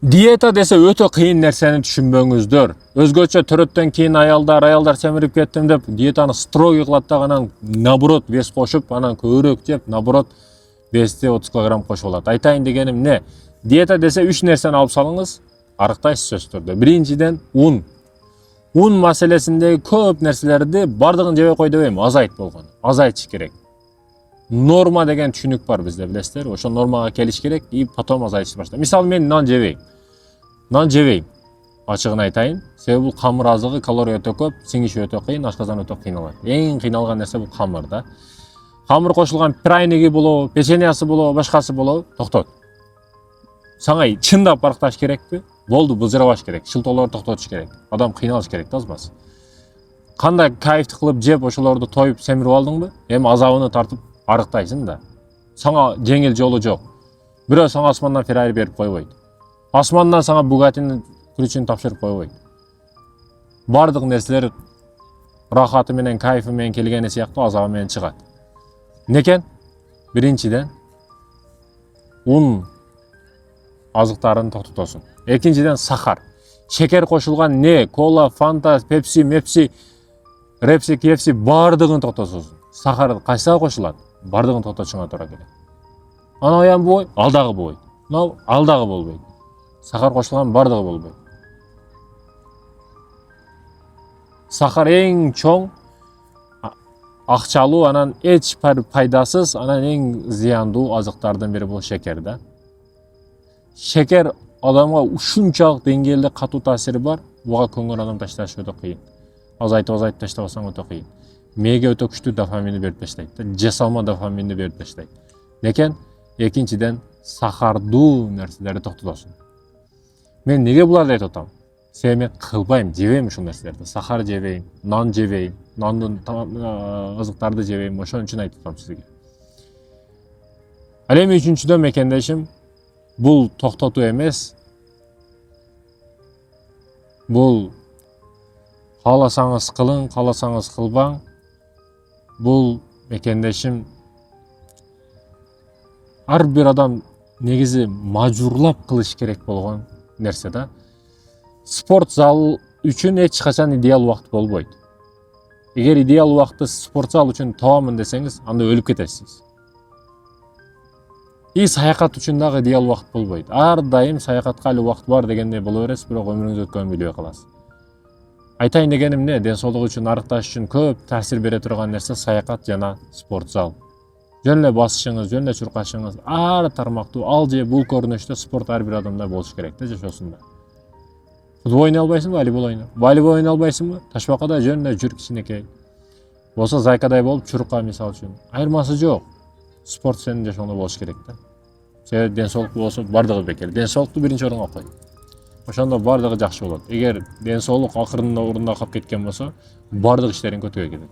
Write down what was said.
Диета десе өтө кыйын нерсени түшүнбөңүздөр. Өзгөчө төрөттөн кийин аялдар семирип кеттим деп диетаны строгий кылат да анан наоборот вес кошуп, анан көбүрөөк жеп, наоборот вести 30 кг кошуп алат. Айтайын дегеним эмне? Диета десе 3 нерсени алып салыңыз, арыктайсыз сөзсүз түрдө. Биринчиден ун. Un маселесиндеги көп нерселерди бардыгын жебей кой дебейм, азайт болгону. Азайтыш керек. Норма деген түшүнүк бар бизде, билесиздер. Ошо нормага келиш керек и потом азайтыш баштайт. Мисалы мен нан жебейм. Нан жебейм. Ачыгын айтайын. Себеби бул камыр азыгы, калория өтө көп, сиңиши өтө кыйын, ашказан өтө кыйналат. Эң кыйналган нерсе бул камыр да. Камыр кошулган прайниги болобу, печеньясы болобу, башкасы болобу, токтот. Саңа чындап арыкташ керекпи? Болду, бузырабаш керек. Шылтоолорду токтотуш керек. Адам кыйналыш керек да азбаз. Кандай кайфты кылып жеп, ошолорду тоюп семирип алдыңбы? Эми азабыны тартып арыктайсың да. Саңа жеңил жолу жок. Бирөө саңа асмандан Феррари берип койбойт. Асмандан саңа Бугаттинин ключун тапшырып койбойт. Бардык нерселер рахаты менен, кайфы менен келгени сыяктуу азабы менен чыгат. Некен? Биринчиден ун азыктарын токтотосуң. Экинчиден сахар. Шекер кошулган не, кола, фанта, пепси, мепси, репси, кефси бардыгын токтотосуң. Сахар кайсыга кошулат? Бардыгын токтотушуңа туура келет. Анан аян бубой, алдагы бубойт. Мына алдагы болбойт. Сахар кошулган бардыгы болбойт. Сахар эң чоң акчалуу, анан эч пайдасыз, анан эң зыяндуу азыктардын бири бул шекер да. Шекер адамга ушунчалык деңгээлде катуу таасири бар, буга көңгөн адам ташташ өтө кыйын. Азайтып таштабасаң өтө кыйын. Мээге өтө күчтүү дофаминди берип таштайт да, жасалма дофаминди берип таштайт. Некен? Экинчиден сахардуу нерселерди токтотосуң. Мен неге буларды айтып атам? Себеби мен кылбайм, жебейм ушул нерселерди. Сахар жебейм, нан жебейм, нандын азыктарды жебейм. Ошон үчүн айтып атам сизге. Ал эми үчүнчүдөн мекендешим, бул токтотуу эмес. Бул кааласаңыз кылың, кааласаңыз кылбаң. Бул мекендешим ар бир адам негизи мажбурлап кылыш керек болгон нерсе да. Спорт зал үчүн эч качан идеал убакыт болбойт. Эгер идеал убакытты спорт зал үчүн табамын десеңиз, анда өлүп кетесиз. И саякат үчүн дагы идеал убакыт болбойт. Ар дайым саякатка эле убакыт бар дегендей боло бересиз, бирок өмүрүңүз өткөнүн билбей каласыз. Айтайын дегеним эмне? Ден соолук үчүн, арыкташ үчүн көп таасир бере турган нерсе саякат жана спорт зал. Жөн эле басышыңыз, жөн эле чуркашыңыз, ар тармактуу, ал же бул көрүнүштө спорт ар бир адамда болуш керек да жашоосунда. Футбол ойнай албайсыңбы? Волейбол ойна. Волейбол ойнай албайсыңбы? Ташбакада жөн эле жүр кичинекей. Болсо зайкадай болуп чурка мисалы үчүн. Айырмасы жок. Спорт сенин жашооңдо болуш керек да. Себеби ден соолук болсо бардыгы бекер. Ден соолукту биринчи орунга кой. Ошондо бардыгы жакшы болот. Эгер ден соолук акырында орунда калып кеткен болсо, бардык иштериң көтүгө кетет.